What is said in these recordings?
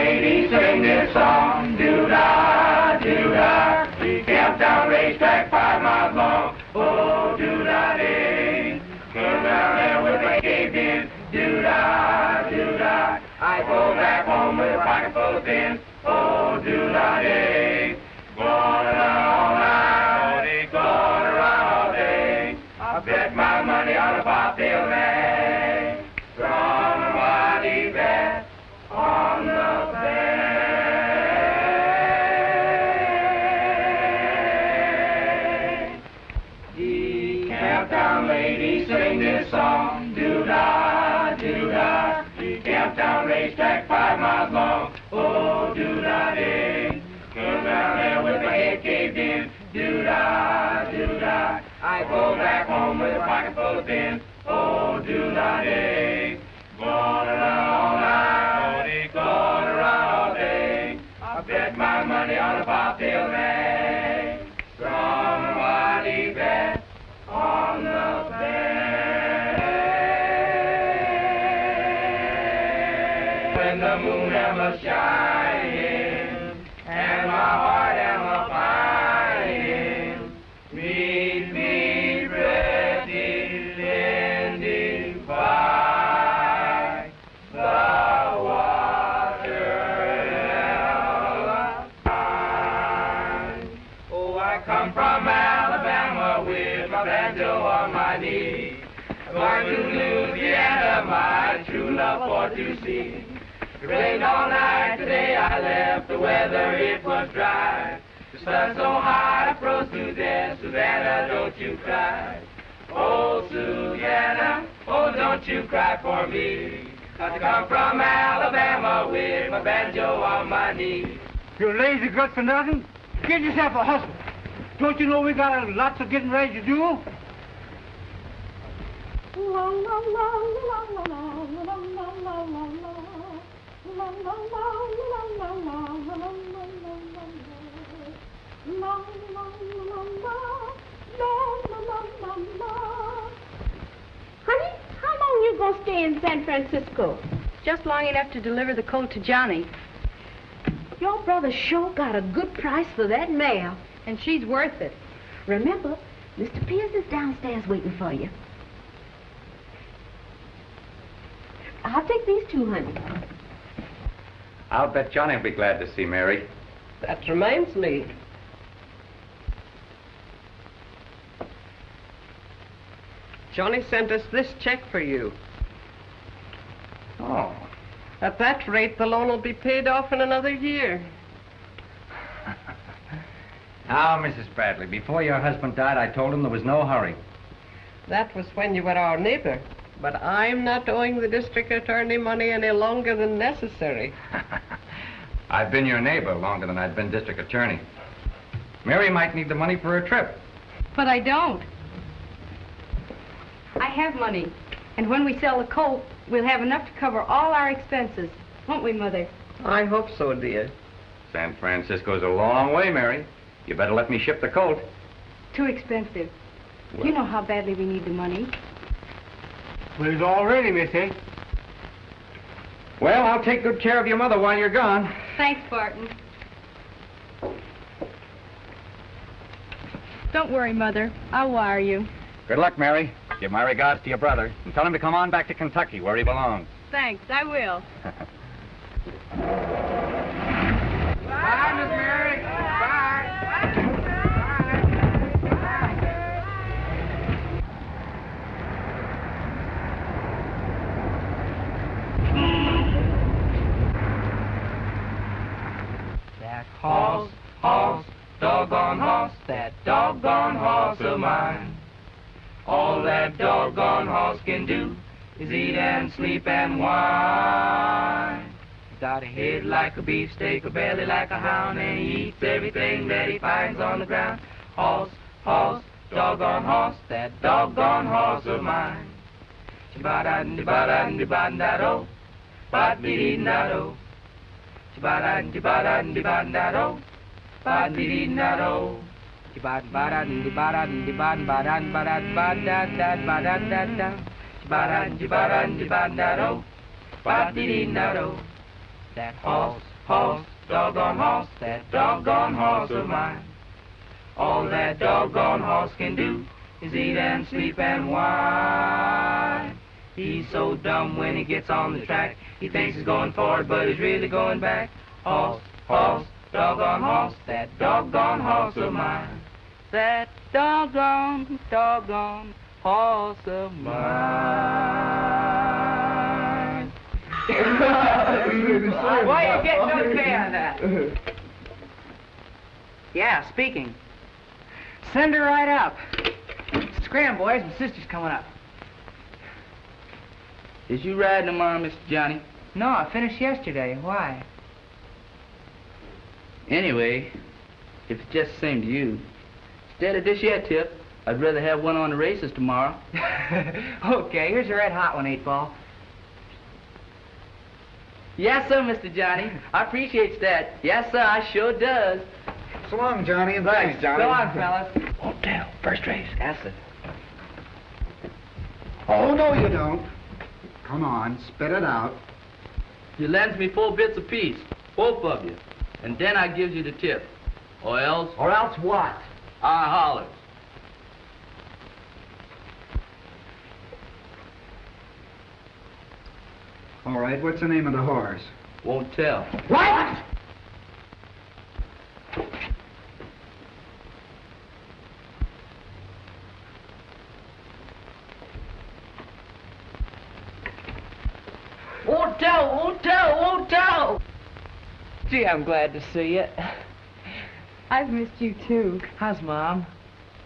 lady, sing this song. Do-da, do-da. The Camptown racetrack 5 miles long. Oh, do-da-dee. Come down there with my caved in. Do-da, do-da. I go back home with a pocket full of pins. Oh, do-da-dee. Going around all night. Going around all day. I bet my money on a bobtail nag. From a whitey bat on the bank. The Camptown lady, sing this song. Do-da, do-da. The Camptown racetrack 5 miles long. Oh, do-da-dee. Come down there with my head caved in. Do-da, do-da. I go back home with a pocket full of pins. Oh, do-da-dee. Going around all night. Going around all day. I bet my money on a bobtail nag. From a whitey bat on the bank. When the moon am a shining and my heart am a pining, meet me ready landing by the water. Oh, I come from Alabama with my banjo on my knee. Going to Louisiana, my true love for to see. It rained all night today, I left the weather, it was dry. The sun so hot, I froze to death. Susanna, don't you cry. Oh, Susanna, oh, don't you cry for me. 'Cause I come from Alabama with my banjo on my knee. You lazy gut for nothing? Get yourself a hustle. Don't you know we got lots of getting ready to do? Honey, how long you gonna stay in San Francisco? Just long enough to deliver the colt to Johnny. Your brother sure got a good price for that mare. And she's worth it. Remember, Mr. Pierce is downstairs waiting for you. I'll take these two, honey. I'll bet Johnny will be glad to see Mary. That reminds me. Johnny sent us this check for you. Oh. At that rate, the loan will be paid off in another year. Now, Mrs. Bradley, before your husband died, I told him there was no hurry. That was when you were our neighbor. But I'm not owing the district attorney money any longer than necessary. I've been your neighbor longer than I've been district attorney. Mary might need the money for her trip. But I don't. I have money. And when we sell the colt, we'll have enough to cover all our expenses. Won't we, Mother? I hope so, dear. San Francisco's a long way, Mary. You better let me ship the colt. Too expensive. You know how badly we need the money. Well, it's all ready, Missy. Well, I'll take good care of your mother while you're gone. Thanks, Barton. Don't worry, Mother. I'll wire you. Good luck, Mary. Give my regards to your brother and tell him to come on back to Kentucky where he belongs. Thanks, I will. Bye, Miss Mary. Bye. That horse, horse, doggone horse, that doggone horse of mine. All that doggone horse can do is eat and sleep and whine. He's got a head like a beefsteak, a belly like a hound, and he eats everything that he finds on the ground. Horse, horse, doggone horse, that doggone horse of mine. Chibada-di-bada-di-banda-do, ba-di-di-da-do. Chibada-di-bada-di-banda-do, ba-di-di-da-do. That horse, horse, doggone horse, that doggone horse of mine. All that doggone horse can do is eat and sleep and whine. He's so dumb when he gets on the track. He thinks he's going forward, but he's really going back. Horse, horse, doggone horse, that doggone horse of mine. That doggone, doggone horse of mine. Why are you getting okay on that? Yeah, speaking. Send her right up. Scram, boys. My sister's coming up. Is you riding tomorrow, Mr. Johnny? No, I finished yesterday. Why? Anyway, if it's just the same to you, instead of this here tip, I'd rather have one on the races tomorrow. Okay, here's a red hot one, 8-ball. Yes, sir, Mr. Johnny. I appreciate that. Yes, sir, I sure does. So long, Johnny, and thanks, Johnny. So long, fellas. Hotel, first race. That's it. Oh, no, you don't. Come on, spit it out. You lends me 4 bits apiece, both of you, and then I gives you the tip. Or else... Or else what? I hollers. All right, what's the name of the horse? Won't tell. What? Won't tell, won't tell, won't tell! Gee, I'm glad to see you. I've missed you, too. How's Mom?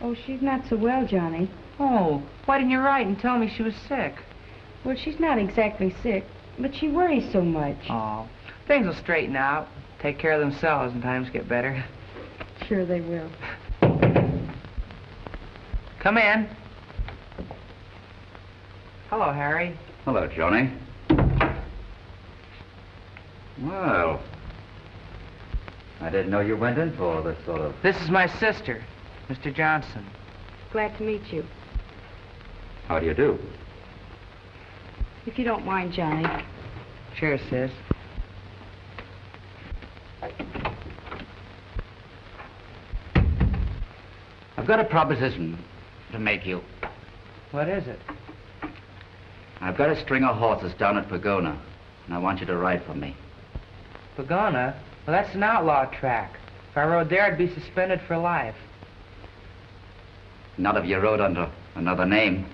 Oh, she's not so well, Johnny. Oh, why didn't you write and tell me she was sick? Well, she's not exactly sick, but she worries so much. Oh, things will straighten out, take care of themselves, and times get better. Sure they will. Come in. Hello, Harry. Hello, Johnny. Well, I didn't know you went in for all this sort of... This is my sister, Mr. Johnson. Glad to meet you. How do you do? If you don't mind, Johnny. Sure, sis. I've got a proposition to make you. What is it? I've got a string of horses down at Pagona, and I want you to ride for me. Pagona? Well, that's an outlaw track. If I rode there, I'd be suspended for life. Not if you rode under another name.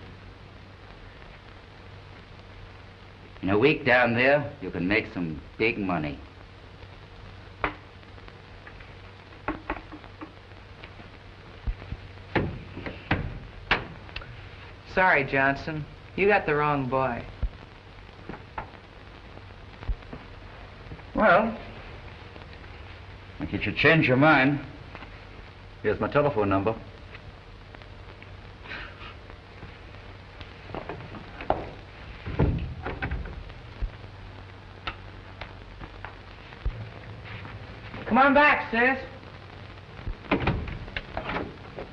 In a week down there, you can make some big money. Sorry, Johnson. You got the wrong boy. Well, if you should change your mind, here's my telephone number. Come on back, sis.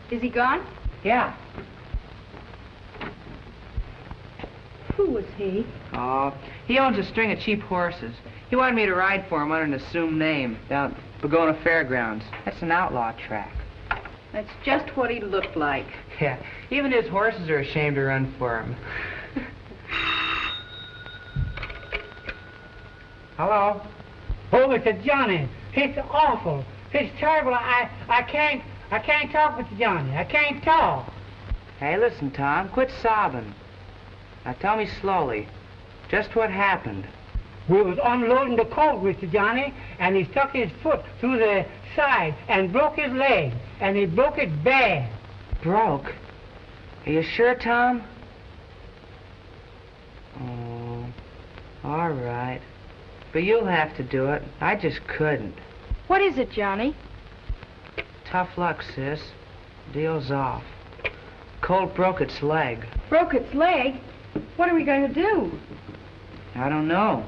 Is he gone? Yeah. Who was he? Oh, he owns a string of cheap horses. He wanted me to ride for him under an assumed name down at Pagona Fairgrounds. That's an outlaw track. That's just what he looked like. Yeah, even his horses are ashamed to run for him. Hello? Oh, Mr. Johnny, it's awful. It's terrible. I can't talk, Mr. Johnny. I can't talk. Hey, listen, Tom, quit sobbing. Now tell me slowly, just what happened. We was unloading the colt, Mr. Johnny, and he stuck his foot through the side and broke his leg, and he broke it bad. Broke? Are you sure, Tom? Oh, all right. But you'll have to do it. I just couldn't. What is it, Johnny? Tough luck, sis. Deal's off. Colt broke its leg. Broke its leg? What are we going to do? I don't know.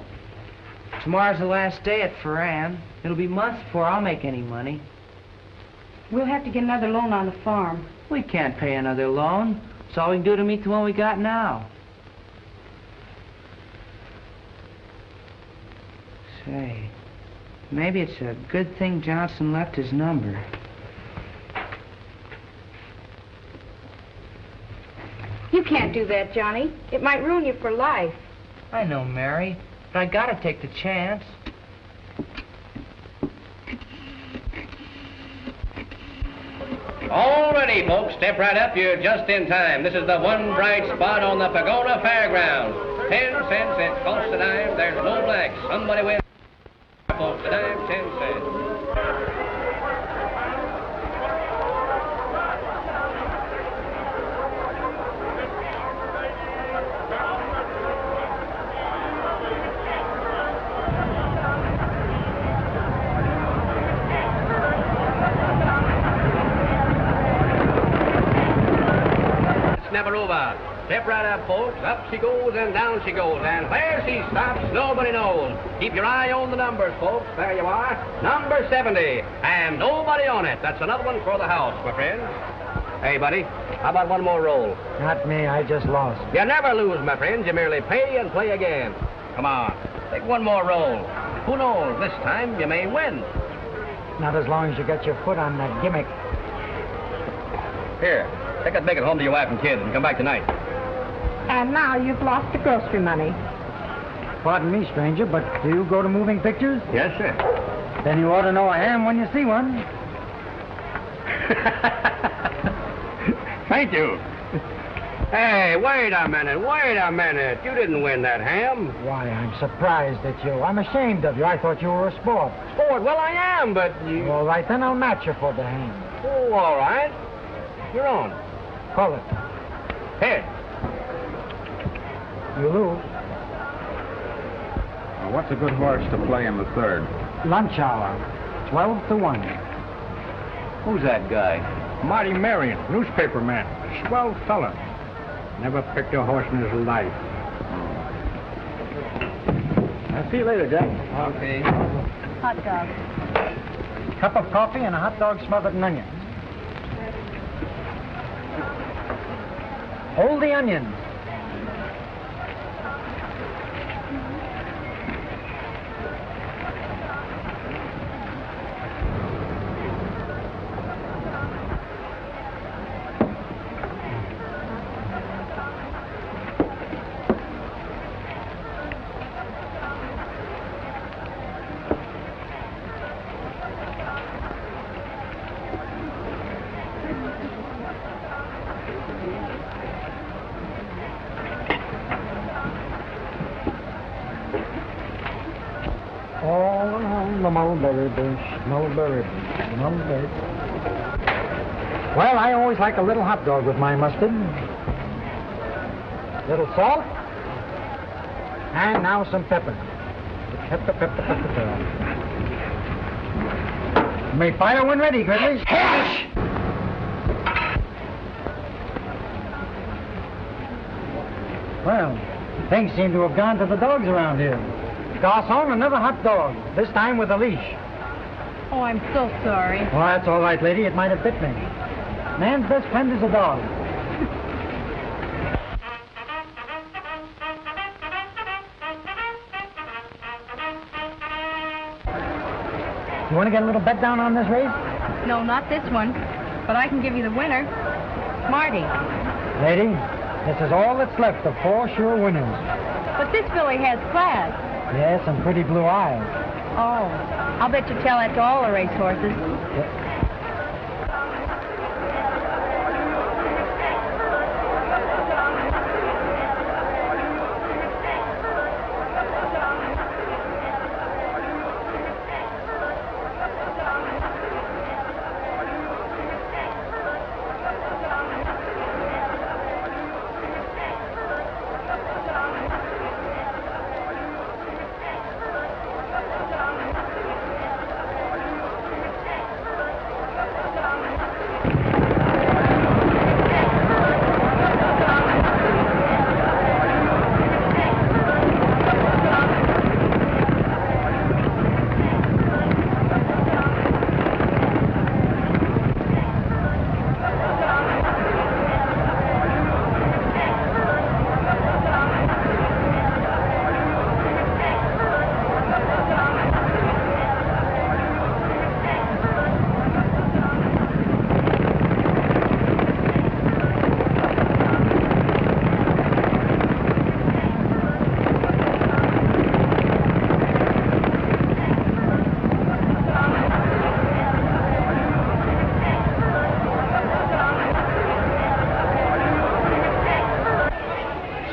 Tomorrow's the last day at Ferran. It'll be months before I'll make any money. We'll have to get another loan on the farm. We can't pay another loan. It's all we can do to meet the one we got now. Say, Maybe it's a good thing Johnson left his number. You can't do that, Johnny. It might ruin you for life. I know, Mary, but I gotta take the chance. All ready, folks. Step right up. You're just in time. This is the one bright spot on the Pagoda Fairgrounds. 10 cents. It costs a dime. There's no blacks. Somebody wins. Folks, a dime, 10 cents. Never over. Step right up, folks. Up she goes and down she goes. And where she stops, nobody knows. Keep your eye on the numbers, folks. There you are. Number 70. And nobody on it. That's another one for the house, my friends. Hey, buddy, how about one more roll? Not me, I just lost. You never lose, my friends. You merely pay and play again. Come on. Take one more roll. Who knows? This time you may win. Not as long as you got your foot on that gimmick. Here. Take that bacon home to your wife and kids and come back tonight. And now you've lost the grocery money. Pardon me, stranger, but do you go to moving pictures? Yes, sir. Then you ought to know a ham when you see one. Thank you. Hey, wait a minute. You didn't win that ham. Why, I'm surprised at you. I'm ashamed of you. I thought you were a sport. Sport? Well, I am, but you... All right, then I'll match you for the ham. Oh, all right. You're on. Call it. Head. You lose. What's a good horse to play in the third? Lunch hour. 12 to 1. Who's that guy? Marty Marion, newspaper man. Swell fella. Never picked a horse in his life. I'll see you later, Jack. Okay. Hot dog. Cup of coffee and a hot dog smothered in onions. Hold the onions. All around the mulberry bush, mulberry bush, mulberry bush. Well, I always like a little hot dog with my mustard. Little salt. And now some pepper. Pepper, pepper, pepper, pepper. You may fire when ready, Grizzly. Hush! Well, things seem to have gone to the dogs around here. Garçon, another hot dog, this time with a leash. Oh, I'm so sorry. Well, that's all right, lady. It might have bit me. Man's best friend is a dog. You want to get a little bet down on this race? No, not this one. But I can give you the winner. Marty. Lady, this is all that's left of 4 sure winners. But this filly has class. Yes, and pretty blue eyes. Oh, I'll bet you tell that to all the racehorses.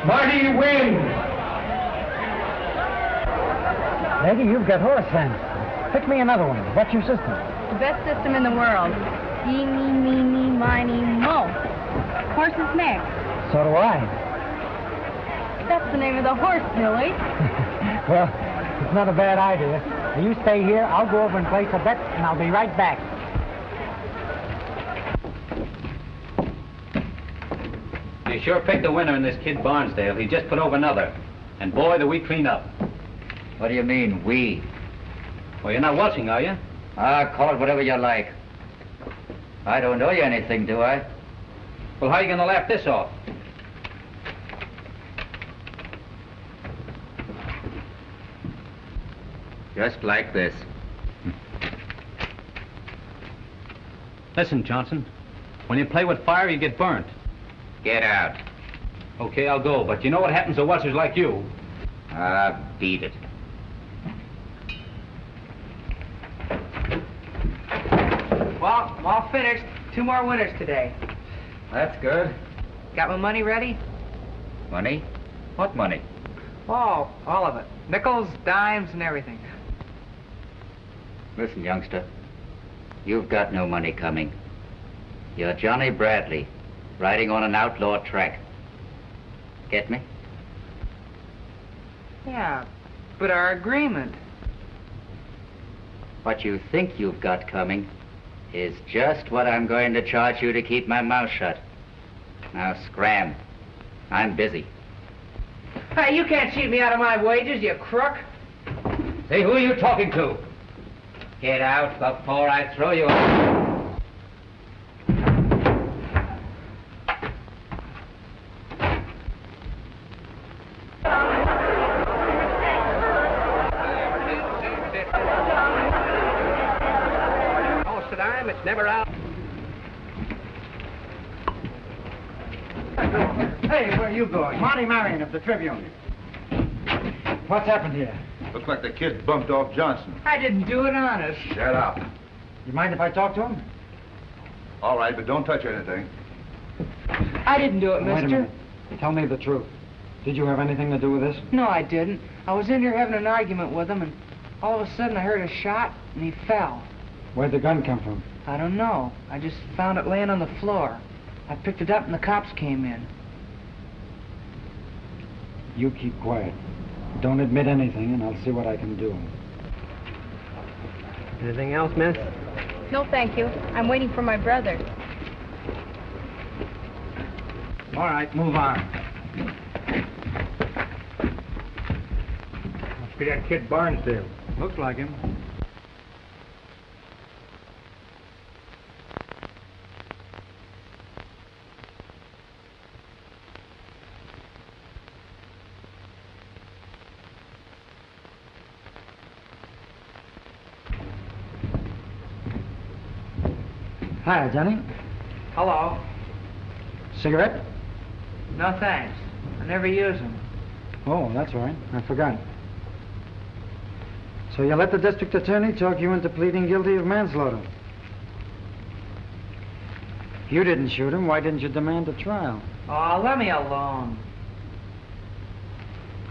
Smarty wins. Lady, you've got horse sense. Pick me another one. What's your system? The best system in the world. Eeny, meeny, miny, mo. Horse's neck. So do I. That's the name of the horse, Billy. Well, it's not a bad idea. Now you stay here. I'll go over and place a bet, and I'll be right back. You sure picked a winner in this kid Barnsdale. He just put over another. And boy, do we clean up. What do you mean, we? Well, you're not watching, are you? Call it whatever you like. I don't owe you anything, do I? Well, how are you going to laugh this off? Just like this. Listen, Johnson. When you play with fire, you get burnt. Get out. Okay, I'll go, but you know what happens to wussers like you? Beat it. Well, I'm all finished. 2 more winners today. That's good. Got my money ready? Money? What money? Oh, all of it. Nickels, dimes, and everything. Listen, youngster. You've got no money coming. You're Johnny Bradley, riding on an outlaw track. Get me? Yeah, but our agreement. What you think you've got coming is just what I'm going to charge you to keep my mouth shut. Now scram. I'm busy. Hey, you can't cheat me out of my wages, you crook. Say, who are you talking to? Get out before I throw you out. It's never out. Hey, where are you going? Monty Marion of the Tribune. What's happened here? Looks like the kid bumped off Johnson. I didn't do it, honest. Shut up. You mind if I talk to him? All right, but don't touch anything. I didn't do it, Wait a mister. minute. Tell me the truth. Did you have anything to do with this? No, I didn't. I was in here having an argument with him, and all of a sudden I heard a shot, and he fell. Where'd the gun come from? I don't know. I just found it laying on the floor. I picked it up, and the cops came in. You keep quiet. Don't admit anything, and I'll see what I can do. Anything else, miss? No, thank you. I'm waiting for my brother. All right, move on. Must be that kid Barnsdale. Looks like him. Hi, Johnny. Hello. Cigarette? No, thanks. I never use them. Oh, that's all right. I forgot. So you let the district attorney talk you into pleading guilty of manslaughter? You didn't shoot him. Why didn't you demand a trial? Oh, let me alone.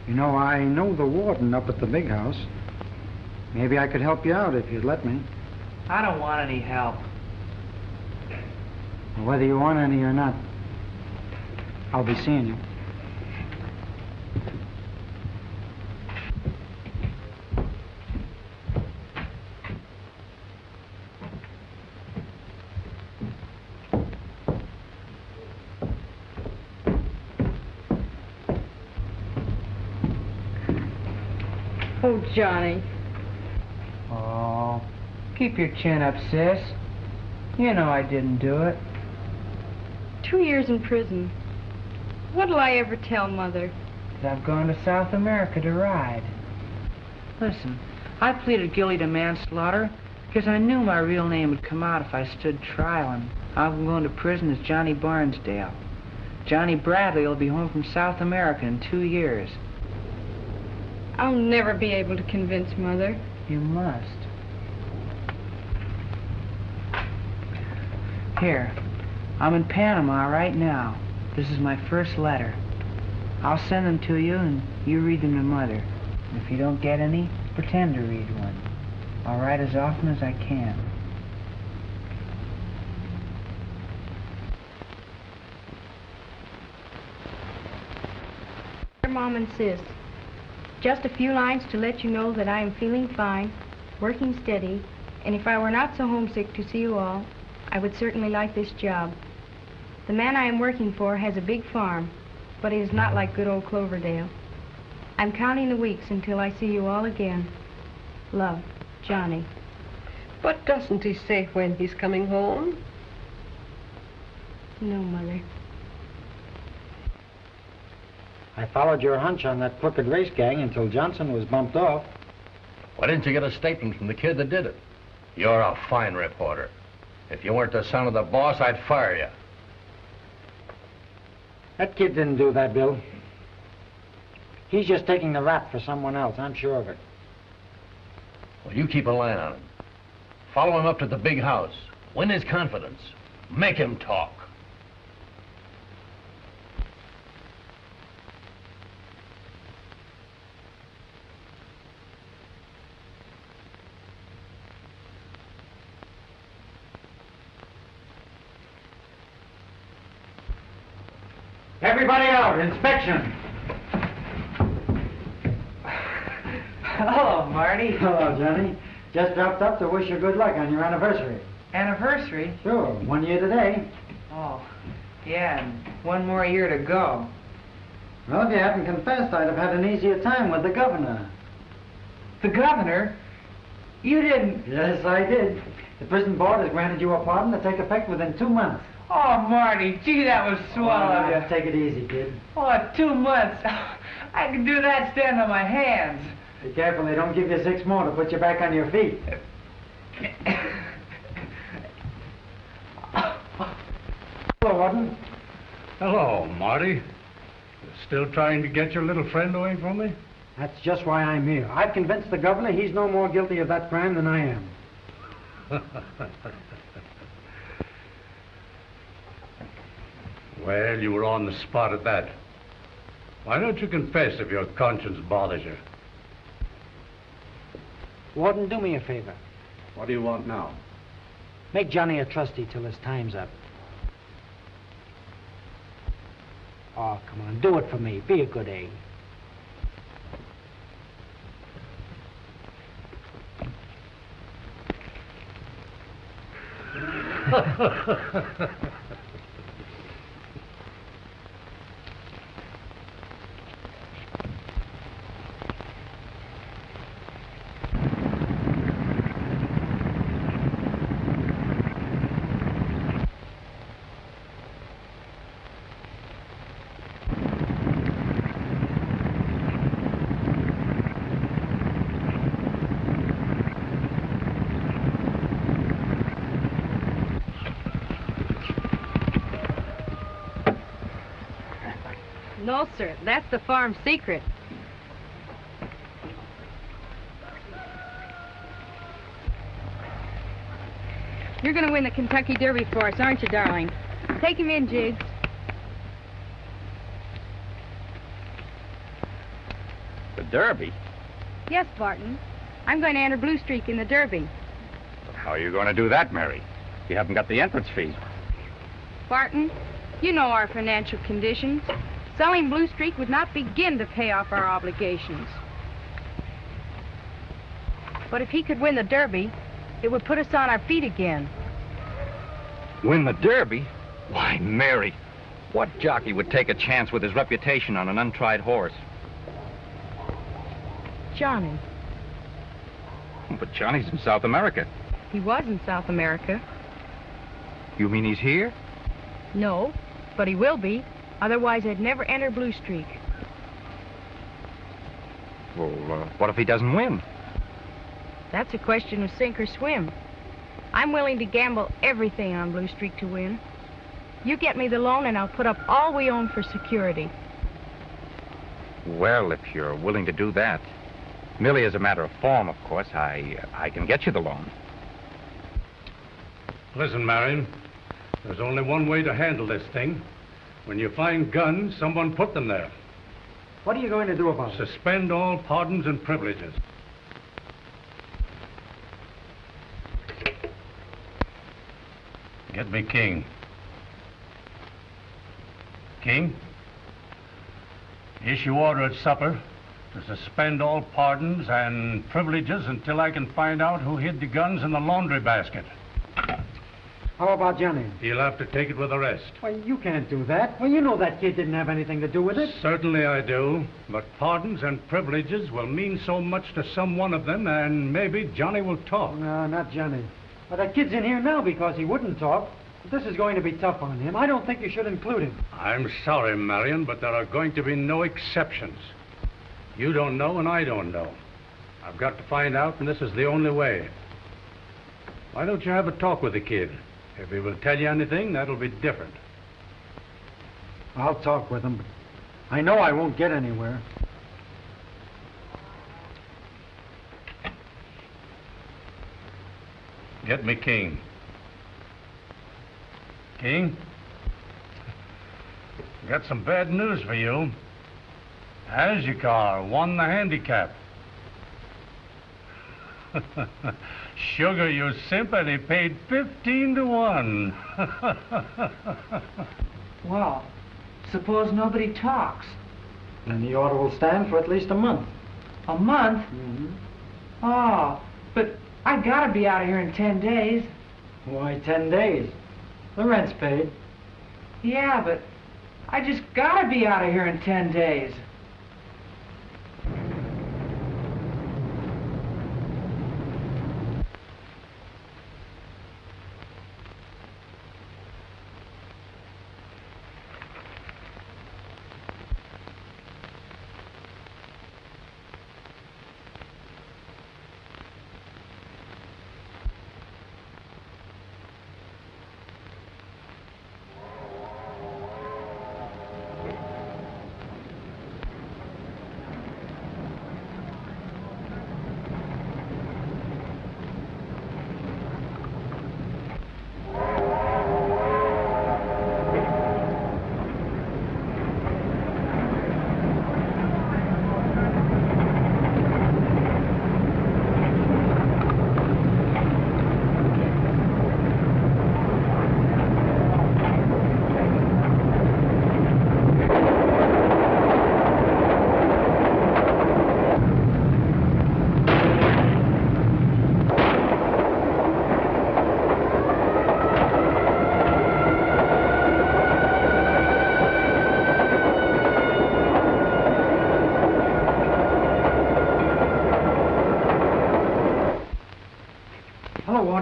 You know, I know the warden up at the big house. Maybe I could help you out if you'd let me. I don't want any help. Whether you want any or not, I'll be seeing you. Oh, Johnny. Oh, keep your chin up, sis. You know I didn't do it. 2 years in prison. What'll I ever tell Mother? That I've gone to South America to ride. Listen, I pleaded guilty to manslaughter because I knew my real name would come out if I stood trial, and I'm going to prison as Johnny Barnsdale. Johnny Bradley will be home from South America in 2 years. I'll never be able to convince Mother. You must. Here, I'm in Panama right now. This is my first letter. I'll send them to you, and you read them to Mother. And if you don't get any, pretend to read one. I'll write as often as I can. Dear Mom and Sis, just a few lines to let you know that I am feeling fine, working steady, and if I were not so homesick to see you all, I would certainly like this job. The man I am working for has a big farm, but it is not like good old Cloverdale. I'm counting the weeks until I see you all again. Love, Johnny. But doesn't he say when he's coming home? No, Mother. I followed your hunch on that crooked race gang until Johnson was bumped off. Why didn't you get a statement from the kid that did it? You're a fine reporter. If you weren't the son of the boss, I'd fire you. That kid didn't do that, Bill. He's just taking the rap for someone else, I'm sure of it. Well, you keep a line on him. Follow him up to the big house. Win his confidence. Make him talk. Everybody out, inspection. Hello, Marty. Hello, Johnny. Just dropped up to wish you good luck on your anniversary. Anniversary? Sure, 1 year today. Oh, yeah, and one more year to go. Well, if you hadn't confessed, I'd have had an easier time with the governor. The governor? You didn't? Yes, I did. The prison board has granted you a pardon to take effect within 2 months. Oh, Marty, gee, that was swell of you. Take it easy, kid. Oh, 2 months. I can do that standing on my hands. Be careful, they don't give you 6 more to put you back on your feet. Hello, Warden. Hello, Marty. Still trying to get your little friend away from me? That's just why I'm here. I've convinced the governor he's no more guilty of that crime than I am. Well, you were on the spot at that. Why don't you confess if your conscience bothers you? Warden, do me a favor. What do you want now? Make Johnny a trustee till his time's up. Oh, come on, do it for me. Be a good egg. No, sir. That's the farm secret. You're going to win the Kentucky Derby for us, aren't you, darling? Take him in, Jiggs. The Derby? Yes, Barton. I'm going to enter Blue Streak in the Derby. But how are you going to do that, Mary? You haven't got the entrance fee. Barton, you know our financial conditions. Selling Blue Streak would not begin to pay off our obligations. But if he could win the Derby, it would put us on our feet again. Win the Derby? Why, Mary, what jockey would take a chance with his reputation on an untried horse? Johnny. But Johnny's in South America. He was in South America. You mean he's here? No, but he will be. Otherwise, I'd never enter Blue Streak. Well, what if he doesn't win? That's a question of sink or swim. I'm willing to gamble everything on Blue Streak to win. You get me the loan and I'll put up all we own for security. Well, if you're willing to do that, merely as a matter of form, of course, I can get you the loan. Listen, Marion, there's only one way to handle this thing. When you find guns, someone put them there. What are you going to do about it? Suspend all pardons and privileges. Get me King. King? Issue order at supper to suspend all pardons and privileges until I can find out who hid the guns in the laundry basket. How about Johnny? He'll have to take it with the rest. Well, you can't do that. Well, you know that kid didn't have anything to do with it. Certainly I do. But pardons and privileges will mean so much to some one of them, and maybe Johnny will talk. No, not Johnny. Well, that kid's in here now because he wouldn't talk. But this is going to be tough on him. I don't think you should include him. I'm sorry, Marion, but there are going to be no exceptions. You don't know, and I don't know. I've got to find out, and this is the only way. Why don't you have a talk with the kid? If he will tell you anything, that'll be different. I'll talk with him, but I know I won't get anywhere. Get me King. King? Got some bad news for you. Azikar won the handicap. Sugar, you simp, and he paid 15 to 1. Well, suppose nobody talks. Then the order will stand for at least a month. A month? Mm-hmm. Oh, but I gotta be out of here in 10 days. Why 10 days? The rent's paid. Yeah, but I just gotta be out of here in 10 days.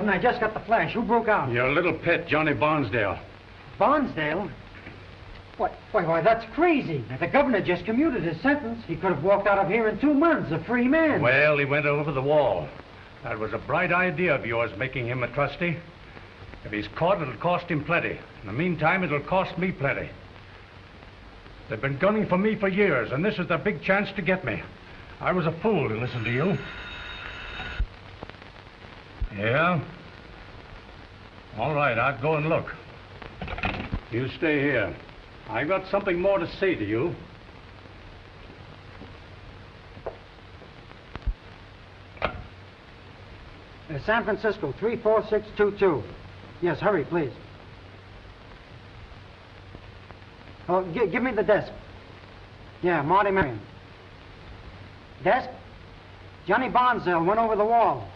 I just got the flash. Who broke out? Your little pet, Johnny Barnsdale. Barnsdale? Why, that's crazy. The governor just commuted his sentence. He could have walked out of here in 2 months, a free man. Well, he went over the wall. That was a bright idea of yours, making him a trustee. If he's caught, it'll cost him plenty. In the meantime, it'll cost me plenty. They've been gunning for me for years, and this is their big chance to get me. I was a fool to listen to you. Yeah? All right, I'll go and look. You stay here. I've got something more to say to you. San Francisco, 34622. Yes, hurry, please. Oh, give me the desk. Yeah, Marty Marion. Desk? Johnny Barnsdale went over the wall.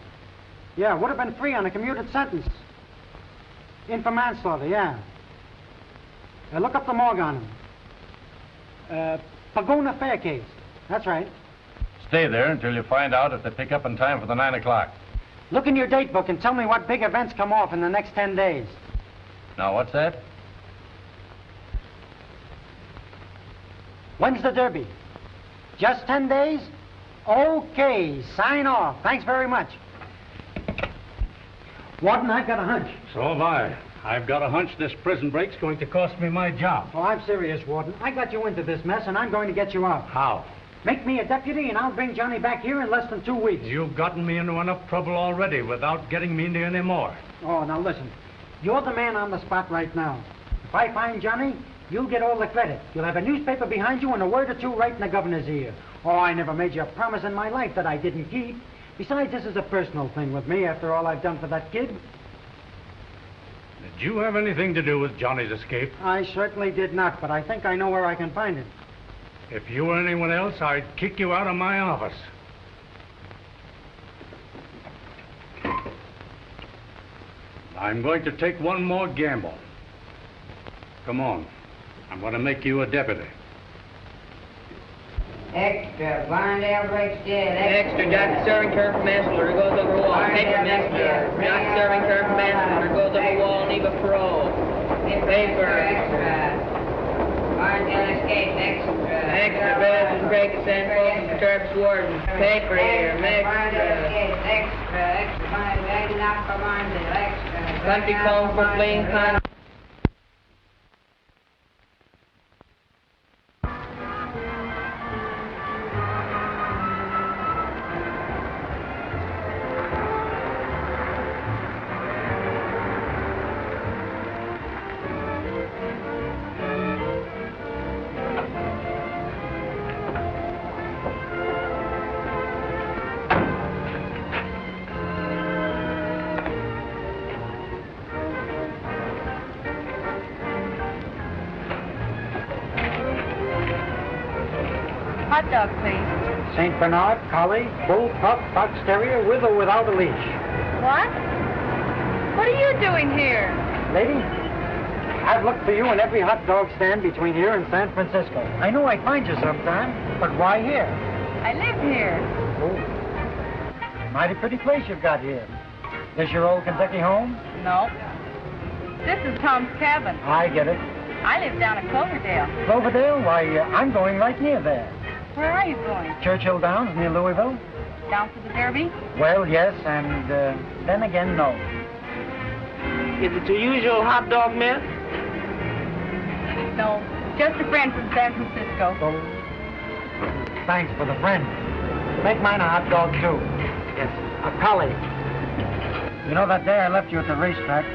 Yeah, would have been free on a commuted sentence. In for manslaughter, yeah. Look up the morgue on him. Pagona Fair case. That's right. Stay there until you find out if they pick up in time for the 9 o'clock. Look in your date book and tell me what big events come off in the next 10 days. Now, what's that? When's the Derby? Just 10 days? Okay, sign off. Thanks very much. Warden, I've got a hunch. So have I. I've got a hunch this prison break's going to cost me my job. Oh, I'm serious, Warden. I got you into this mess, and I'm going to get you out. How? Make me a deputy, and I'll bring Johnny back here in less than 2 weeks. You've gotten me into enough trouble already without getting me into any more. Oh, now listen. You're the man on the spot right now. If I find Johnny, You'll get all the credit. You'll have a newspaper behind you and a word or two right in the governor's ear. Oh, I never made you a promise in my life that I didn't keep. Besides, this is a personal thing with me after all I've done for that kid. Did you have anything to do with Johnny's escape? I certainly did not, but I think I know where I can find him. If you were anyone else, I'd kick you out of my office. I'm going to take one more gamble. Come on. I'm going to make you a deputy. Extra, Barndale breaks dead. Extra, jockey serving turn from manslaughter, goes over wall. Paper, manslaughter. Jockey serving turn from manslaughter, goes over wall, leave a pro. Paper. Extra. Barndale escaped. Extra. Extra, Benson breaks and folks disturbs warden. Paper here, Barndale extra. escaped. Extra. Extra. Barndale dragging out for Barndale. Extra. Country calls for fleeing con. Hot dog, please. St. Bernard, Collie, Bull, Pup, Fox Terrier, with or without a leash. What? What are you doing here? Lady, I've looked for you in every hot dog stand between here and San Francisco. I know I'd find you sometime, but why here? I live here. Oh, mighty pretty place you've got here. This your old Kentucky home? No. This is Tom's cabin. I get it. I live down at Cloverdale. Cloverdale? Why, I'm going right near there. Where are you going? Churchill Downs, near Louisville? Down to the Derby? Well, yes, and then again, no. Is it your usual hot dog, man? No, just a friend from San Francisco. Oh, thanks for the friend. Make mine a hot dog, too. Yes, a collie. You know, that day I left you at the racetrack,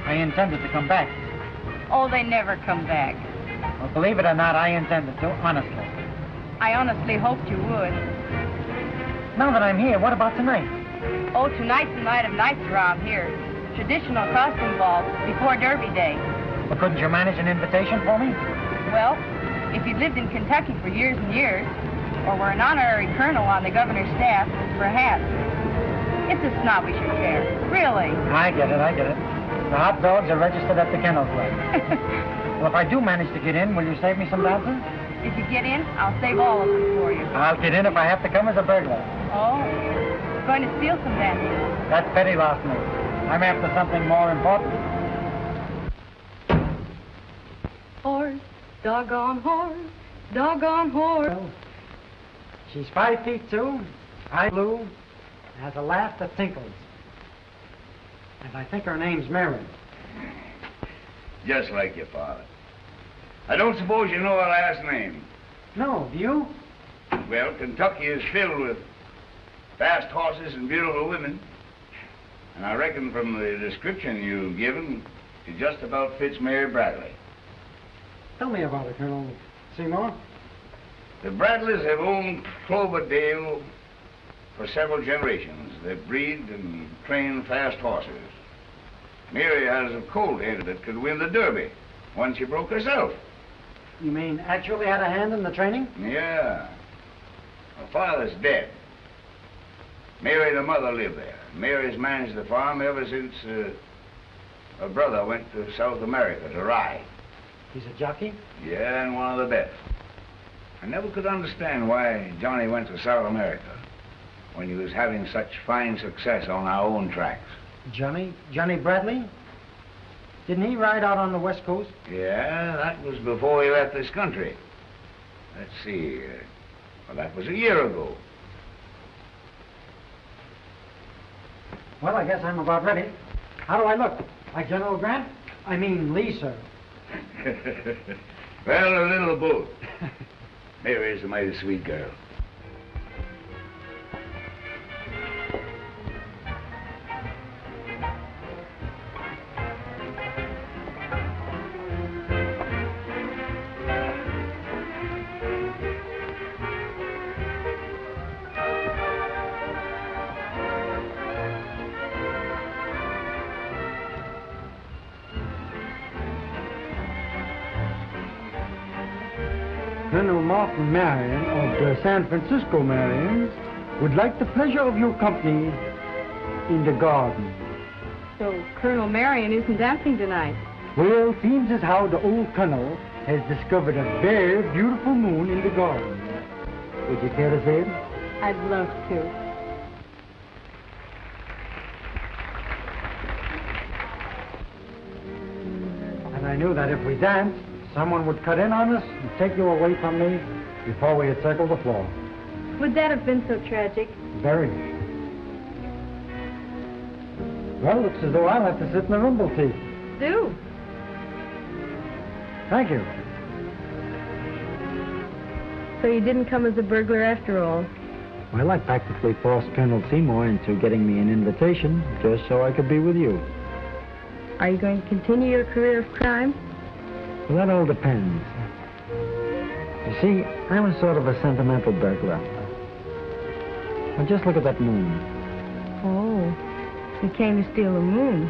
I intended to come back. Oh, they never come back. Well, believe it or not, I intended to, honestly. I honestly hoped you would. Now that I'm here, what about tonight? Oh, tonight's the night of nights around here. Traditional costume ball before Derby Day. Well, couldn't you manage an invitation for me? Well, if you'd lived in Kentucky for years and years, or were an honorary colonel on the governor's staff, perhaps. It's a snobbish affair, really. I get it. The hot dogs are registered at the Kennel Club. Well, if I do manage to get in, will you save me some dancing? If you get in, I'll save all of them for you. I'll get in if I have to come as a burglar. Oh, going to steal some dancing. That's petty larceny. I'm after something more important. Horse, doggone horse, doggone horse. Well, she's 5 feet 2, eye blue, and has a laugh that tinkles. And I think her name's Mary. Just like your father. I don't suppose you know her last name. No, do you? Well, Kentucky is filled with fast horses and beautiful women. And I reckon from the description you've given, it just about fits Mary Bradley. Tell me about it, Colonel Seymour. The Bradleys have owned Cloverdale for several generations. They breed and train fast horses. Mary has a colt-headed that could win the Derby. One she broke herself. You mean actually had a hand in the training? Yeah. Her father's dead. Mary, the mother, lived there. Mary's managed the farm ever since her brother went to South America to ride. He's a jockey? Yeah, and one of the best. I never could understand why Johnny went to South America when he was having such fine success on our own tracks. Johnny Bradley? Didn't he ride out on the West Coast? Yeah, that was before he left this country. Let's see. Well, that was a year ago. Well, I guess I'm about ready. How do I look? Like General Grant? I mean Lee, sir. Well, a little of both. Mary's a mighty sweet girl. Colonel Martin Marion of the San Francisco Marions would like the pleasure of your company in the garden. So Colonel Marion isn't dancing tonight. Well, seems as how the old colonel has discovered a very beautiful moon in the garden. Would you care to see it? I'd love to. And I knew that if we danced, someone would cut in on us and take you away from me before we had circled the floor. Would that have been so tragic? Very. Well, looks as though I'll have to sit in the rumble seat. Do. Thank you. So you didn't come as a burglar after all? Well, I practically forced Colonel Seymour into getting me an invitation just so I could be with you. Are you going to continue your career of crime? Well, that all depends. You see, I'm a sort of a sentimental burglar. Now, just look at that moon. Oh, you came to steal the moon.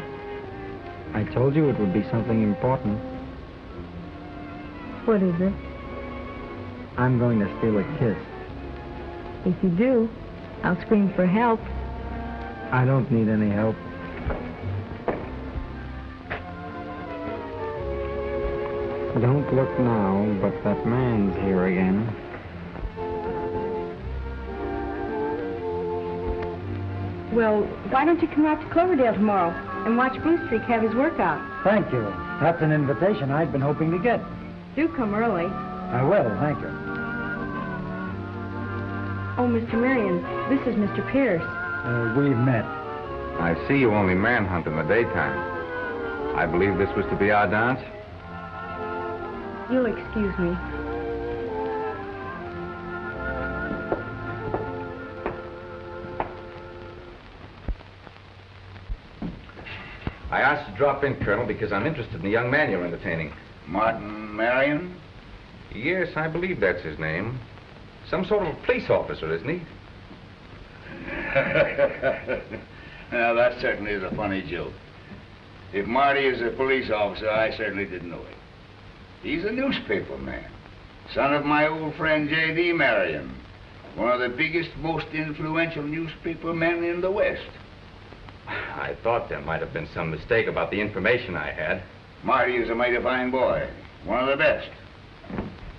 I told you it would be something important. What is it? I'm going to steal a kiss. If you do, I'll scream for help. I don't need any help. Don't look now, but that man's here again. Well, why don't you come out to Cloverdale tomorrow and watch Blue Streak have his workout? Thank you. That's an invitation I'd been hoping to get. Do come early. I will, thank you. Oh, Mr. Marion, this is Mr. Pierce. We've met. I see you only manhunt in the daytime. I believe this was to be our dance. You'll excuse me. I asked to drop in, Colonel, because I'm interested in the young man you're entertaining. Martin Marion? Yes, I believe that's his name. Some sort of a police officer, isn't he? Now, that certainly is a funny joke. If Marty is a police officer, I certainly didn't know it. He's a newspaper man, son of my old friend J.D. Marion, one of the biggest, most influential newspaper men in the West. I thought there might have been some mistake about the information I had. Marty is a mighty fine boy, one of the best.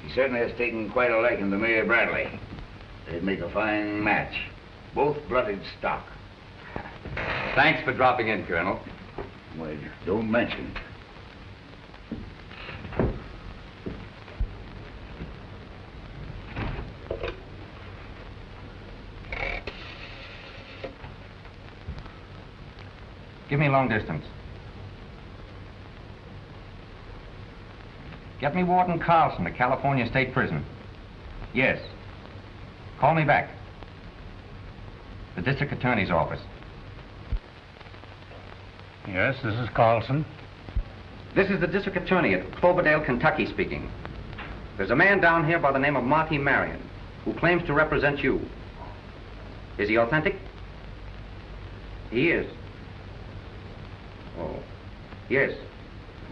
He certainly has taken quite a liking to Mayor Bradley. They'd make a fine match, both blooded stock. Thanks for dropping in, Colonel. Well, don't mention it. Give me long distance. Get me Warden Carlson at California State Prison. Yes. Call me back. The District Attorney's office. Yes, this is Carlson. This is the District Attorney at Cloverdale, Kentucky speaking. There's a man down here by the name of Marty Marion who claims to represent you. Is he authentic? He is. Oh, yes.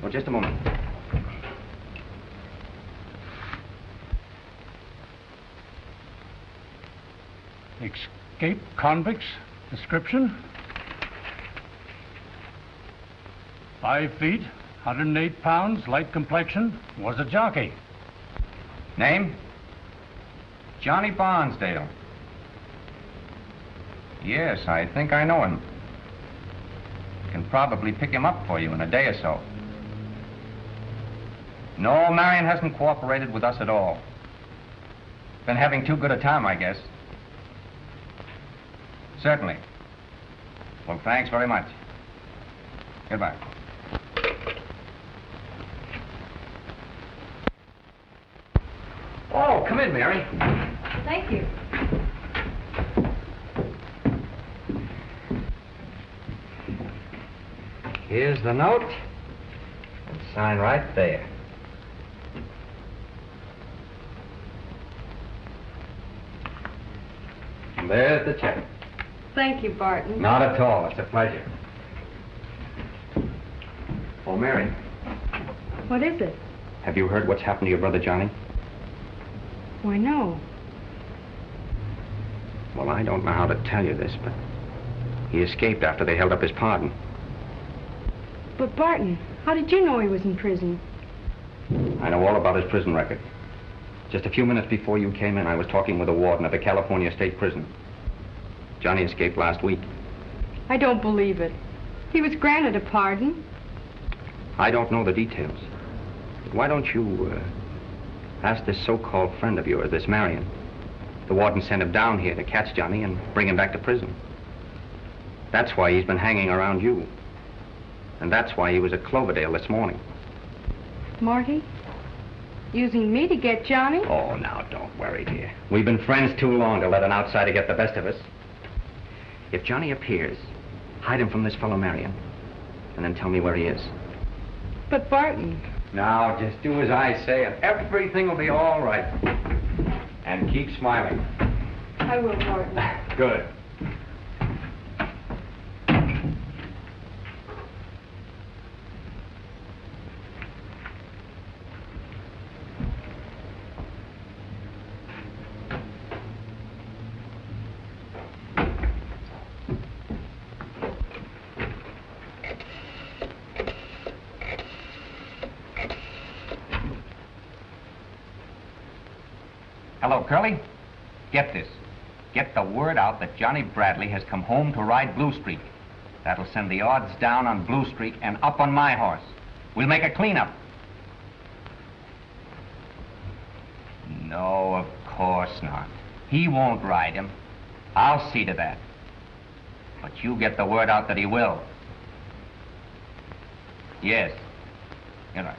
Oh, just a moment. Escaped convicts, description. 5 feet, 108 pounds, light complexion, was a jockey. Name? Johnny Barnsdale. Yes, I think I know him. Can probably pick him up for you in a day or so. No, Marion hasn't cooperated with us at all. Been having too good a time, I guess. Certainly. Well, thanks very much. Goodbye. Oh, come in, Mary. Thank you. Here's the note. And sign right there. And there's the check. Thank you, Barton. Not at all. It's a pleasure. Oh, Mary. What is it? Have you heard what's happened to your brother Johnny? Why, no. Well, I don't know how to tell you this, but he escaped after they held up his pardon. But Barton, how did you know he was in prison? I know all about his prison record. Just a few minutes before you came in, I was talking with the warden of the California State Prison. Johnny escaped last week. I don't believe it. He was granted a pardon. I don't know the details. But why don't you ask this so-called friend of yours, this Marion? The warden sent him down here to catch Johnny and bring him back to prison. That's why he's been hanging around you. And that's why he was at Cloverdale this morning. Marty? Using me to get Johnny? Oh, now, don't worry, dear. We've been friends too long to let an outsider get the best of us. If Johnny appears, hide him from this fellow Marion, and then tell me where he is. But Barton... Now, just do as I say, and everything will be all right. And keep smiling. I will, Barton. Good. Hello, Curly. Get this. Get the word out that Johnny Bradley has come home to ride Blue Streak. That'll send the odds down on Blue Streak and up on my horse. We'll make a cleanup. No, of course not. He won't ride him. I'll see to that. But you get the word out that he will. Yes. You're right.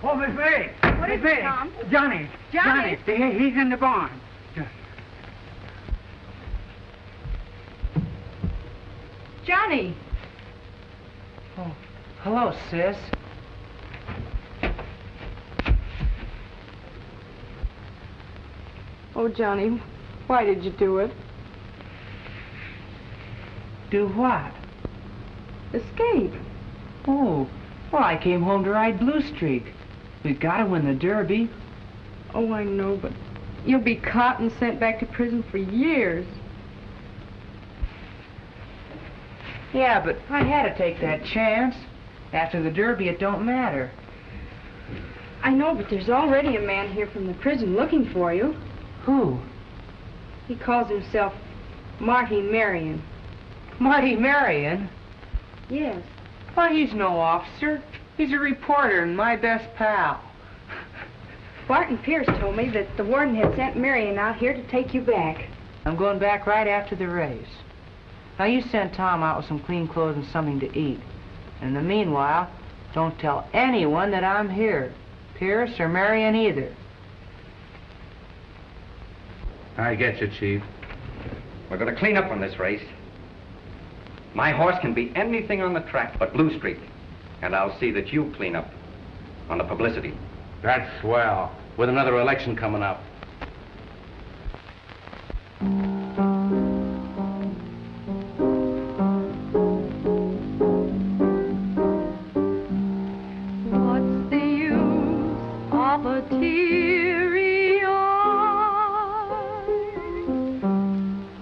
Oh, Miss May! What is it, Tom? Johnny! Johnny? He's in the barn. Johnny! Oh, hello, sis. Oh, Johnny, why did you do it? Do what? Escape. Oh, well, I came home to ride Blue Streak. We've got to win the Derby. Oh, I know, but you'll be caught and sent back to prison for years. Yeah, but I had to take that chance. After the Derby, it don't matter. I know, but there's already a man here from the prison looking for you. Who? He calls himself Marty Marion. Marty Marion? Yes. Why, he's no officer. He's a reporter and my best pal. Barton Pierce told me that the warden had sent Marion out here to take you back. I'm going back right after the race. Now, you send Tom out with some clean clothes and something to eat. And in the meanwhile, don't tell anyone that I'm here. Pierce or Marion either. I get you, Chief. We're going to clean up on this race. My horse can be anything on the track but Blue Streak. And I'll see that you clean up on the publicity. That's swell. With another election coming up. What's the use of a teary eye?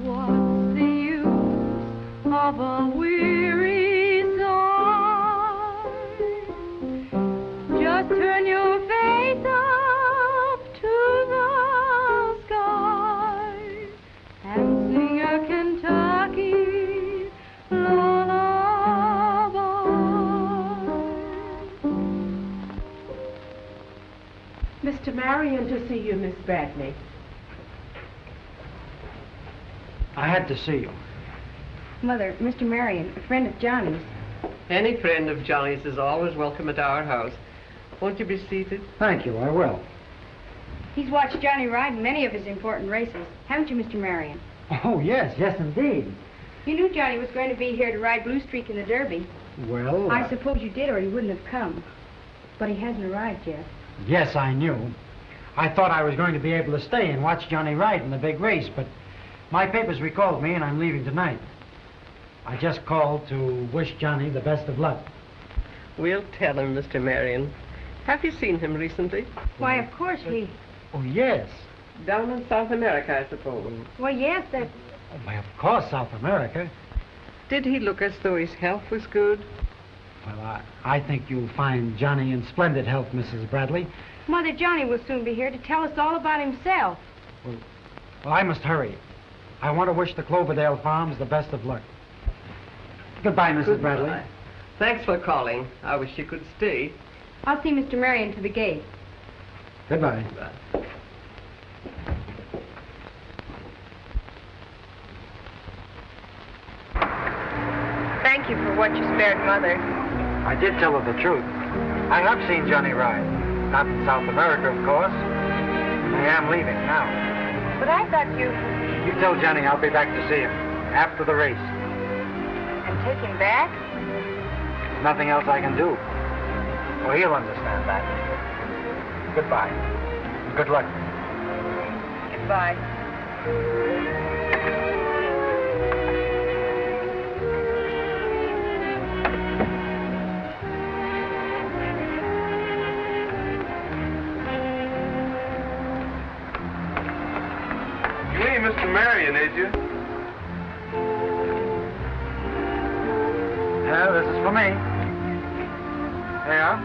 What's the use of a weary sigh? Just turn your face up to the sky and sing a Kentucky lullaby. Mr. Marion to see you, Miss Bradley. I had to see you. Mother, Mr. Marion, a friend of Johnny's. Any friend of Johnny's is always welcome at our house. Won't you be seated? Thank you, I will. He's watched Johnny ride in many of his important races. Haven't you, Mr. Marion? Oh, yes, indeed. You knew Johnny was going to be here to ride Blue Streak in the Derby. Well, I suppose you did, or he wouldn't have come. But he hasn't arrived yet. yes, I knew. I thought I was going to be able to stay and watch Johnny ride in the big race, but my papers recalled me and I'm leaving tonight. I just called to wish Johnny the best of luck. We'll tell him, Mr. Marion. Have you seen him recently? Why, of course he... Oh, yes. Down in South America, I suppose. Well, yes, that... Oh, why, of course, South America. Did he look as though his health was good? Well, I think you'll find Johnny in splendid health, Mrs. Bradley. Mother, Johnny will soon be here to tell us all about himself. Well, I must hurry. I want to wish the Cloverdale Farms the best of luck. Goodbye, Mrs. Bradley. Thanks for calling. I wish you could stay. I'll see Mr. Marion to the gate. Goodbye. Goodbye. Thank you for what you spared Mother. I did tell her the truth. I have seen Johnny ride. Not in South America, of course. I am leaving now. But I thought you... You tell Johnny I'll be back to see him after the race. And take him back? There's nothing else I can do. Well, he'll understand that. Goodbye. Good luck. Goodbye. You ain't Mr. Marion, is you? Yeah, this is for me. Yeah?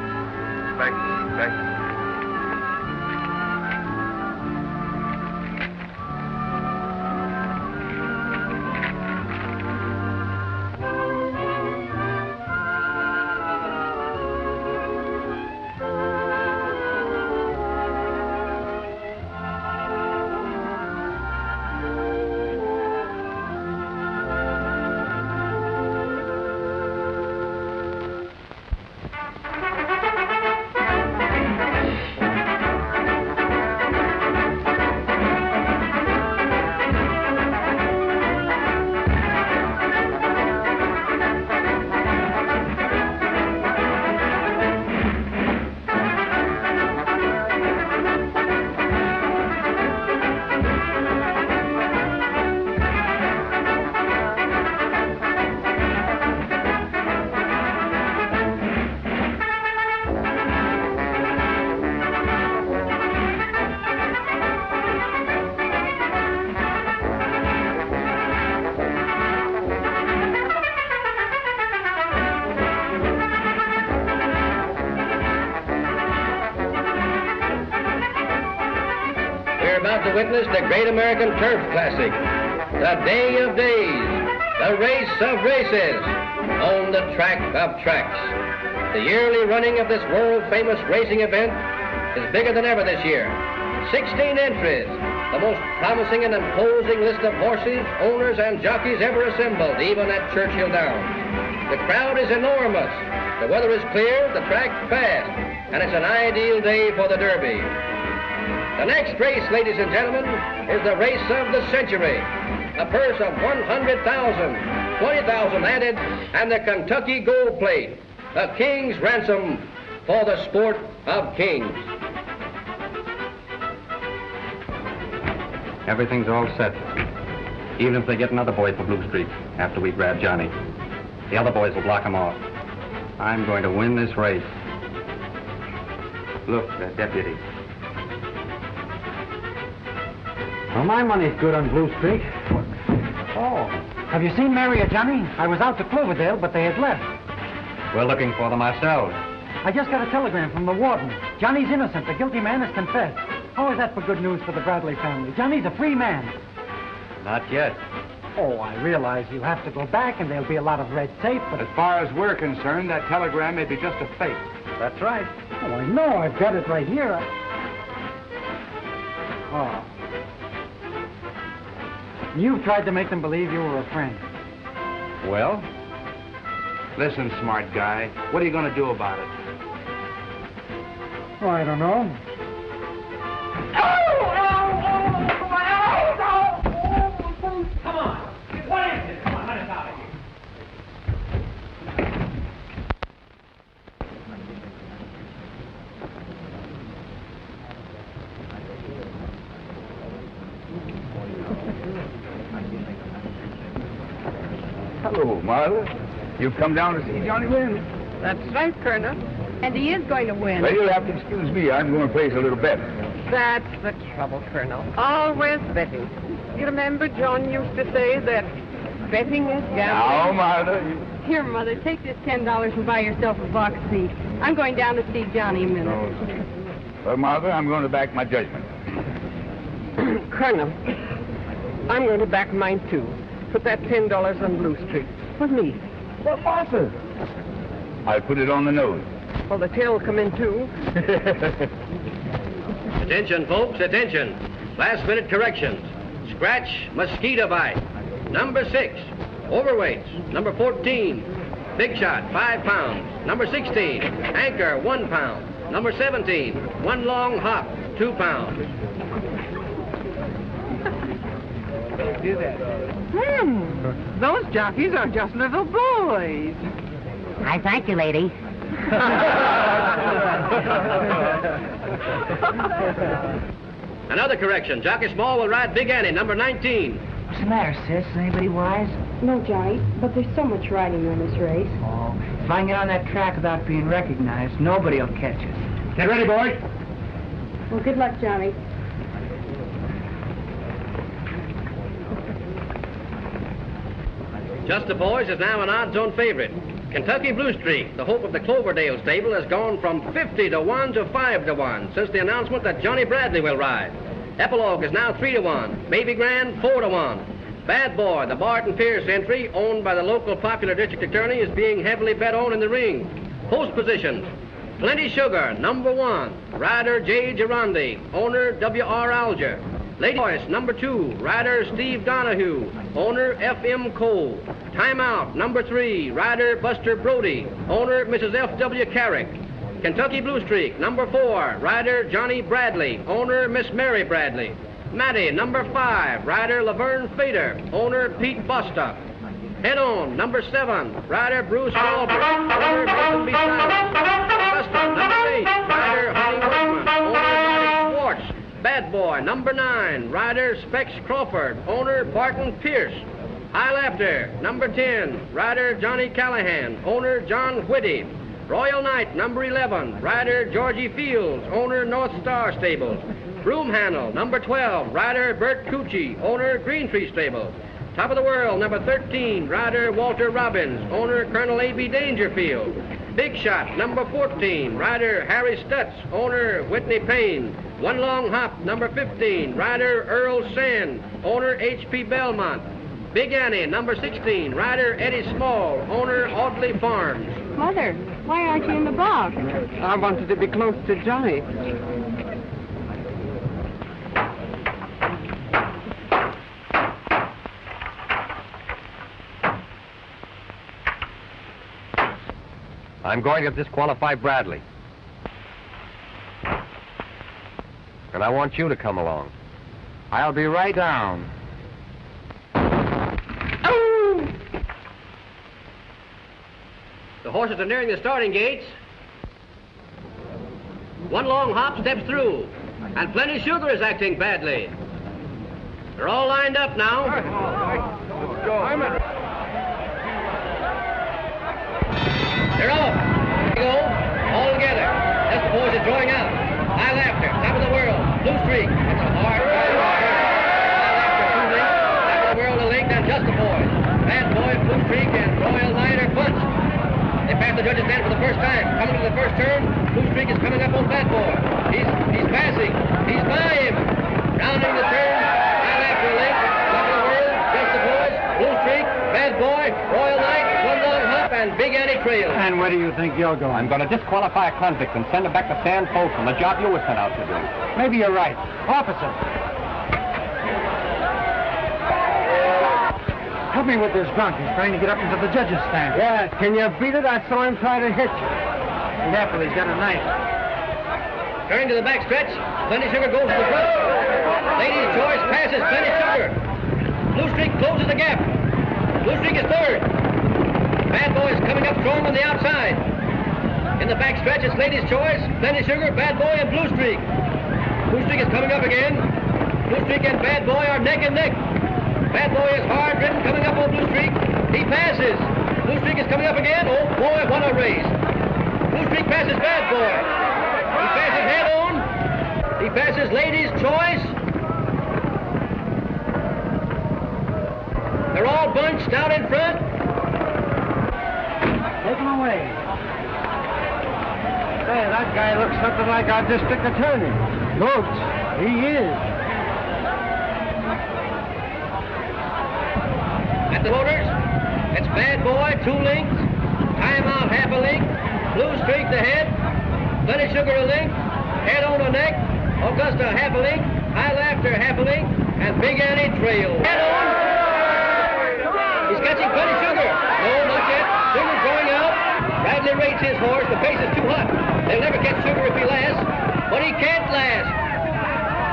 Thank you. Thank you. To witness the Great American Turf Classic, the day of days, the race of races, on the track of tracks. The yearly running of this world-famous racing event is bigger than ever this year. 16 entries, the most promising and imposing list of horses, owners, and jockeys ever assembled, even at Churchill Downs. The crowd is enormous, the weather is clear, the track fast, and it's an ideal day for the Derby. The next race, ladies and gentlemen, is the race of the century. A purse of $100,000, $20,000 added, and the Kentucky Gold Plate, the king's ransom for the sport of kings. Everything's all set. Even if they get another boy for Blue Streak after we grab Johnny, the other boys will block him off. I'm going to win this race. Look, deputy. Well, my money's good on Blue Streak. Oh, have you seen Mary or Johnny? I was out to Cloverdale, but they had left. We're looking for them ourselves. I just got a telegram from the warden. Johnny's innocent. The guilty man has confessed. How is that for good news for the Bradley family? Johnny's a free man. Not yet. Oh, I realize you have to go back, and there'll be a lot of red tape, but... As far as we're concerned, that telegram may be just a fake. That's right. Oh, I know. I've got it right here. Oh. You've tried to make them believe you were a friend. Well? Listen, smart guy, what are you going to do about it? Oh, I don't know. Come on. What is it? Come on, let us out of here. Hello, Martha. You've come down to see Johnny win. That's right, Colonel. And he is going to win. Well, you'll have to excuse me. I'm going to place a little bet. That's the trouble, Colonel. Always betting. You remember John used to say that betting is gambling? Now, Martha. Here, Mother, take this $10 and buy yourself a box seat. I'm going down to see Johnny a minute. Well, Martha, I'm going to back my judgment. Colonel, I'm going to back mine, too. Put that $10 on Blue Street. For me. Well, Martha. I'll put it on the nose. Well, the tail will come in, too. Attention, folks, attention. Last-minute corrections. Scratch, mosquito bite. Number 6, overweights. Number 14, big shot, 5 pounds. Number 16, anchor, 1 pound. Number 17, one long hop, 2 pounds. Do that. Those jockeys are just little boys. I thank you, lady. Another correction. Jockey Small will ride Big Annie, number 19. What's the matter, sis? Anybody wise? No, Johnny, but there's so much riding on this race. Oh, if I can get on that track without being recognized, nobody will catch us. Get ready, boys. Well, good luck, Johnny. Just the Boys is now an odds-on favorite. Kentucky Blue Streak, the hope of the Cloverdale stable, has gone from 50 to 1 to 5 to 1 since the announcement that Johnny Bradley will ride. Epilogue is now 3 to 1. Baby Grand, 4 to 1. Bad Boy, the Barton Pierce entry, owned by the local popular district attorney, is being heavily bet on in the ring. Post positions. Plenty Sugar, number 1. Rider J. Girondi, owner W.R. Alger. Lady Voice, number 2. Rider Steve Donahue, owner F.M. Cole. Timeout, number 3. Rider Buster Brody, owner Mrs. F.W. Carrick. Kentucky Blue Streak, number 4. Rider Johnny Bradley, owner Miss Mary Bradley. Matty, number 5. Rider Laverne Fader, owner Pete Bostock. Head on, number 7. Rider Bruce Walbert, owner Nathan B. Silence. Augusta, number 8. Rider Honey Workman, owner Marty Schwartz. Bad Boy, number 9. Rider Specs Crawford, owner Barton Pierce. High Laughter, number 10. Rider Johnny Callahan, owner John Whitty. Royal Knight, number 11. Rider Georgie Fields, owner North Star Stables. Broom Handle, number 12. Rider Bert Cucci, owner Green Tree Stables. Top of the World, number 13. Rider Walter Robbins, owner Colonel A.B. Dangerfield. Big Shot, number 14. Rider Harry Stutz, owner Whitney Payne. One Long Hop, number 15. Rider Earl Sand, owner H.P. Belmont. Big Annie, number 16. Rider Eddie Small, owner Audley Farms. Mother, why aren't you in the box? I wanted to be close to Johnny. I'm going to disqualify Bradley. And I want you to come along. I'll be right down. The horses are nearing the starting gates. One Long Hop steps through, and Plenty Sugar is acting badly. They're all lined up now. They're off. They go, all together. Just the Boys is drawing out. High Laughter, Top of the World, Blue Streak. It's a hard ride. High Laughter, 2 lengths. Top of the World, a length, and Just the Boys. Bad Boy, Blue Streak, and Royal Knight are bunched. They pass the judges' stand for the first time. Coming to the first turn, Blue Streak is coming up on Bad Boy. He's passing. He's by him. Rounding the turn, High Laughter a length. Top of the World, Just the Boys, Blue Streak, Bad Boy, Royal Knight, One Long Hop, and Big Annie trails. And where do you think you're going? I'm going to disqualify a convict and send him back to San Folsom, the job you were sent out to do. Maybe you're right. Officer. Help me with this drunk. He's trying to get up into the judges' stand. Yeah, can you beat it? I saw him try to hit you. Be careful, he's got a knife. Turning to the back stretch, Plenty Sugar goes to the front. Lady's Choice passes Plenty Sugar. Blue Streak closes the gap. Blue Streak is third. Bad Boy is coming up strong on the outside. In the back stretch, it's Lady's Choice, Plenty Sugar, Bad Boy, and Blue Streak. Blue Streak is coming up again. Blue Streak and Bad Boy are neck and neck. Bad Boy is hard ridden coming up on Blue Streak. He passes. Blue Streak is coming up again. Oh boy, what a race. Streak passes Bad Boy. He passes Head On. He passes Lady's Choice. They're all bunched out in front. Take him away. Say, that guy looks something like our district attorney. Looks. He is. At the voters, it's Bad Boy, 2 lengths. Time Out, half a length. Blue Streak the head. Bloody Sugar a length. Head On a neck. Augusta half a length. High Laughter half a length. And Big Annie trails. Head On. He's catching Bloody Sugar. No, not yet. Sugar's going out. Bradley rates his horse. The pace is too hot. They'll never catch Sugar if he lasts. But he can't last.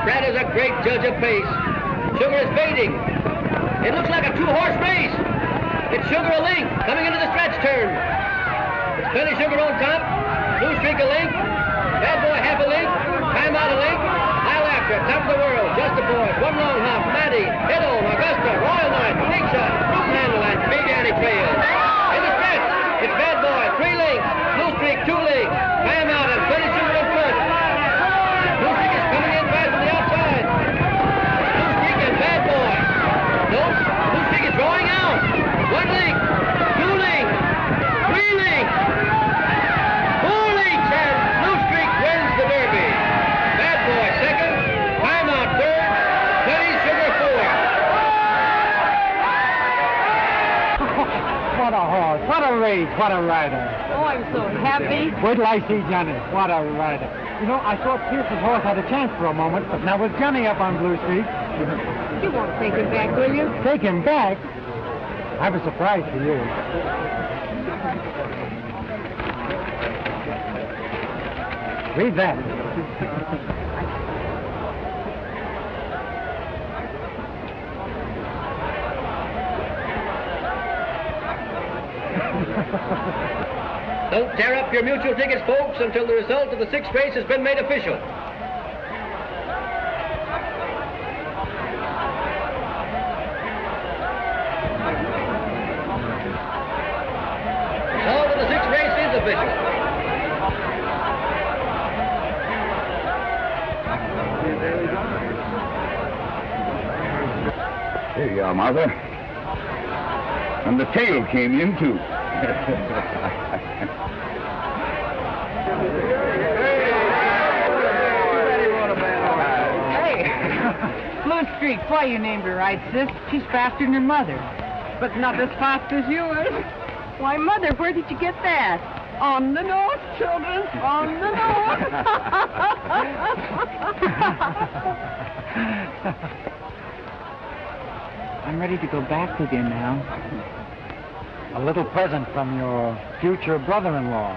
Brad is a great judge of pace. Sugar is fading. It looks like a 2-horse race. It's Sugar a length coming into the stretch turn. It's Bloody Sugar on top. Blue Streak a length. Bad Boy half a length. Time Out a length. High Laughter, top of the world. Just the Boys. One long hop. Maddie. Head On. Augusta. Royal Knight. Big Shot. Fruit Handle and Big Annie trails. In the stretch. It's Bad Boy. 3 lengths. Blue Streak 2 lengths. Time Out and Bloody Sugar in front. Blue Streak is coming in fast from the outside. It's Blue Streak and Bad Boy. Nope. Blue Streak is drawing out. 1 length. 2 lengths. 3 lengths. 4 lengths. And Blue Streak wins the Derby. Bad Boy second. Time Out third. Bloody Sugar fourth. What a horse. What a race. What a rider. Oh, I'm so happy. Wait till I see Johnny. What a rider. You know, I thought Pierce's horse had a chance for a moment, but now with Johnny up on Blue Streak. You won't take him back, will you? Take him back? I have a surprise for you. Read that. Don't tear up your mutual tickets, folks, until the result of the 6th race has been made official. Result of the 6th race is official. There you are, Martha. And the tail came in, too. Blue Streak, why you named her right, sis? She's faster than her mother. But not as fast as yours. Why, Mother, where did you get that? On the nose, children. On the nose. I'm ready to go back with you now. A little present from your future brother-in-law.